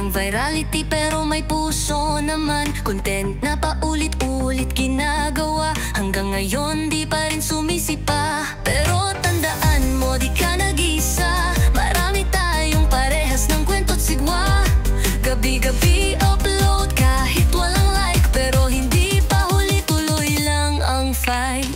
ng virality pero may puso naman. Content na paulit-ulit ginagawa, hanggang ngayon di pa rin sumisipa. Pero tandaan mo, di ka nag-isa, marami tayong parehas ng kwento't sigwa. Gabi-gabi upload kahit walang like, pero hindi pa huli, tuloy lang ang fight.